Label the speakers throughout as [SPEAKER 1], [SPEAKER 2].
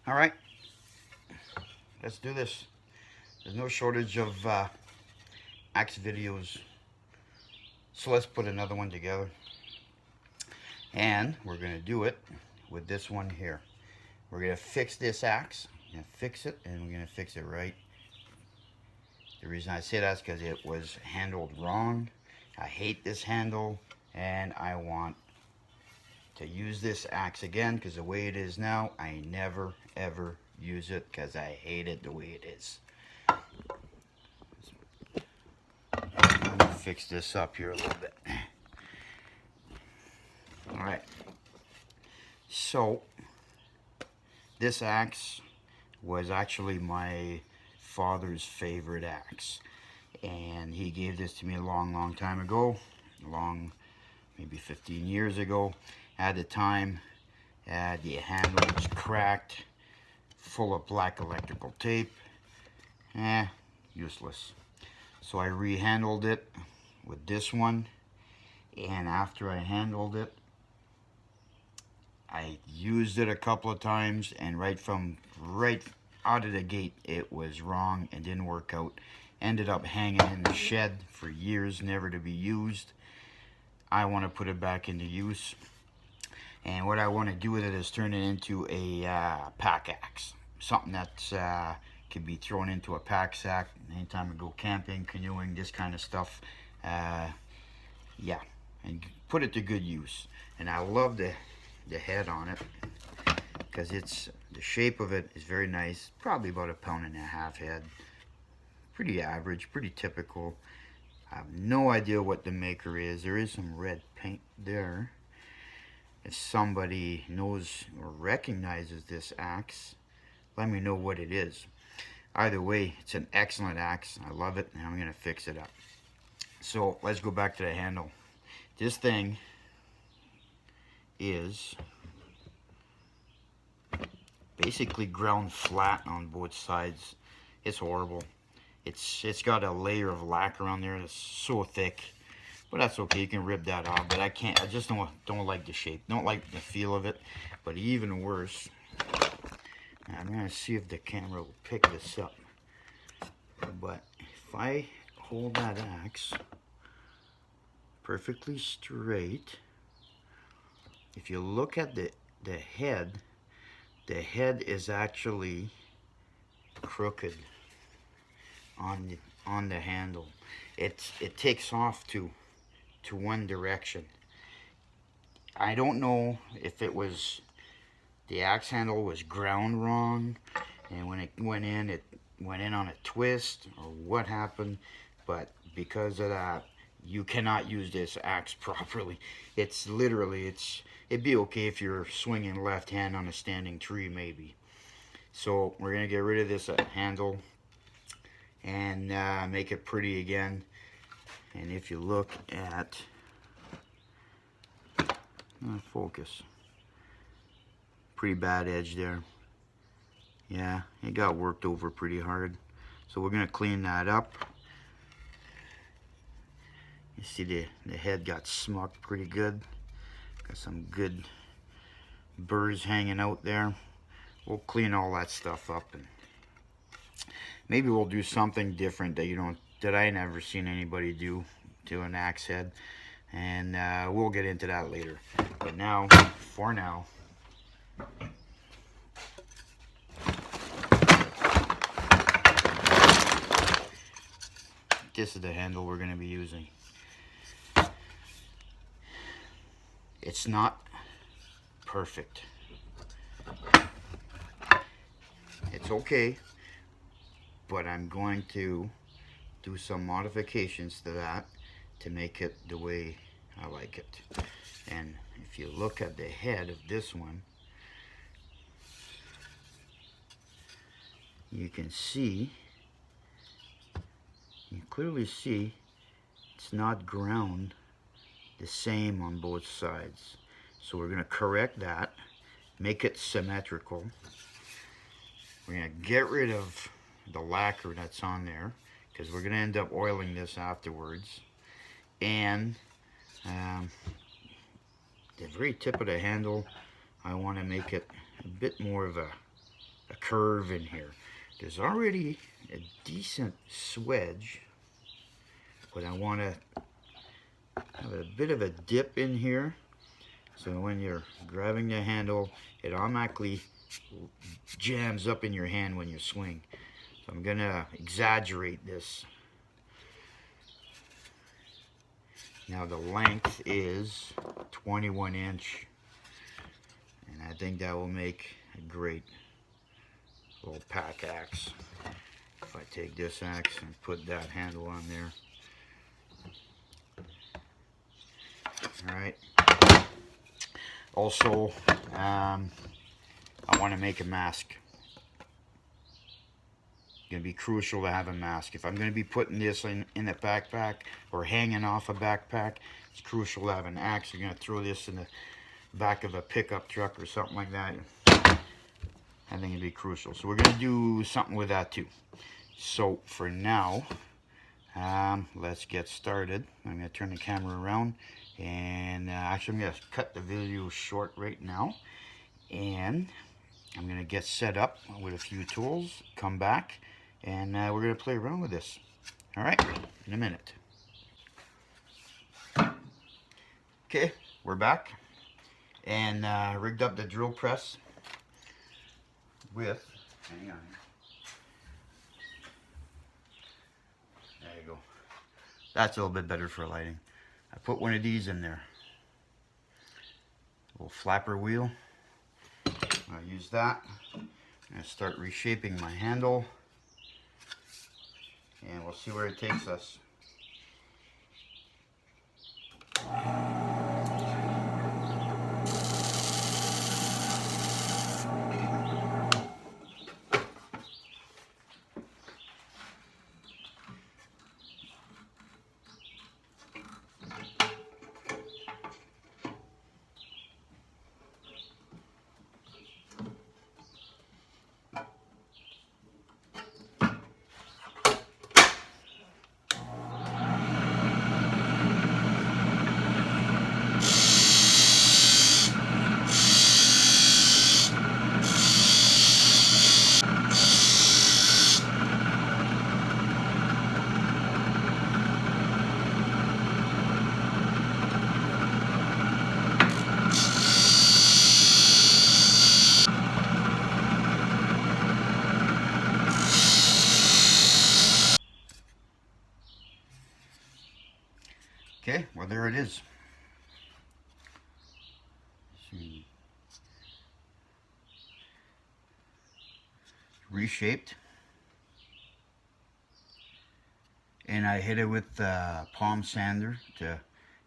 [SPEAKER 1] All right, let's do this. There's no shortage of axe videos, so let's put another one together. And we're gonna do it with this one here. We're gonna fix this axe. We're gonna fix it, and we're gonna fix it right. The reason I say that is because it was handled wrong. I hate this handle, and I want to use this axe again because the way it is now, I never ever use it because I hate it the way it is. Let me fix this up here a little bit. Alright, so this axe was actually my father's favorite axe, and he gave this to me a long time ago, maybe 15 years ago. At the time, the handle was cracked, full of black electrical tape. Useless. So I rehandled it with this one, and after I handled it, I used it a couple of times, and right out of the gate it was wrong and didn't work out. Ended up hanging in the shed for years, never to be used. I want to put it back into use, and what I want to do with it is turn it into a pack axe, something that can be thrown into a pack sack anytime I go camping, canoeing, this kind of stuff. Yeah, and put it to good use. And I love the head on it because the shape of it is very nice. Probably about 1.5 pound head. Pretty average, pretty typical. I have no idea what the maker is. There is some red paint there. If somebody knows or recognizes this axe, let me know what it is. Either way, it's an excellent axe. I love it, and I'm going to fix it up. So let's go back to the handle. This thing is basically ground flat on both sides. It's horrible. It's got a layer of lacquer on there that's so thick, but that's okay. You can rip that off, but I can't. I just don't like the shape. Don't like the feel of it. But even worse, I'm gonna see if the camera will pick this up. But if I hold that axe perfectly straight, if you look at the head is actually crooked on the handle. It takes off to one direction. I don't know if it was the axe handle was ground wrong, and when it went in on a twist, or what happened, but because of that, you cannot use this axe properly. It's literally, it'd be okay if you're swinging left hand on a standing tree maybe. So we're gonna get rid of this handle and make it pretty again. And if you look at focus, pretty bad edge there. Yeah, it got worked over pretty hard. So we're gonna clean that up. You see the head got smucked pretty good. Got some good burrs hanging out there. We'll clean all that stuff up, and maybe we'll do something different that I never seen anybody do to an axe head, and we'll get into that later. But now, for now, this is the handle we're going to be using. It's not perfect. It's okay, but I'm going to do some modifications to that to make it the way I like it. And if you look at the head of this one, you can clearly see it's not ground the same on both sides. So we're going to correct that, make it symmetrical. We're going to get rid of the lacquer that's on there, because we're going to end up oiling this afterwards. And the very tip of the handle, I want to make it a bit more of a a curve in here. There's already a decent swedge, but I want to have a bit of a dip in here, so when you're grabbing the handle, it automatically jams up in your hand when you swing. So I'm gonna exaggerate this. Now the length is 21 inch, and I think that will make a great little pack axe. If I take this axe and put that handle on there. Alright. Also, I want to make a mask. It's going to be crucial to have a mask. If I'm going to be putting this in a backpack or hanging off a backpack, it's crucial to have an axe. You're going to throw this in the back of a pickup truck or something like that. I think it'd be crucial. So we're going to do something with that too. So for now, let's get started. I'm going to turn the camera around, and actually I'm going to cut the video short right now, and I'm going to get set up with a few tools, come back, and we're going to play around with this. Alright, in a minute. Okay, we're back, and rigged up the drill press with, hang on, there you go. That's a little bit better for lighting. I put one of these in there, a little flapper wheel. I'll use that. I'm going to start reshaping my handle, and we'll see where it takes us. Okay, well there it is. Reshaped, and I hit it with the palm sander to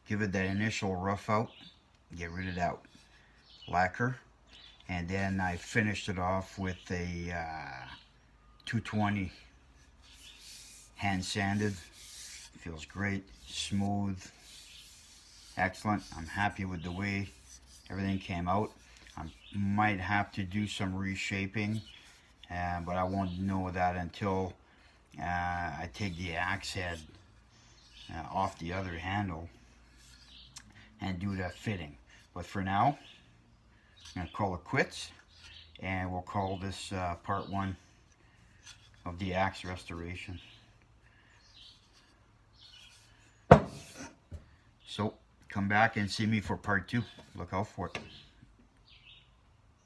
[SPEAKER 1] give it that initial rough out, get rid of that lacquer, and then I finished it off with a 220 hand sanded. Feels great, smooth, excellent. I'm happy with the way everything came out. I might have to do some reshaping, but I won't know that until I take the axe head off the other handle and do the fitting. But for now, I'm going to call it quits, and we'll call this part one of the axe restoration. So come back and see me for part two. Look out for it.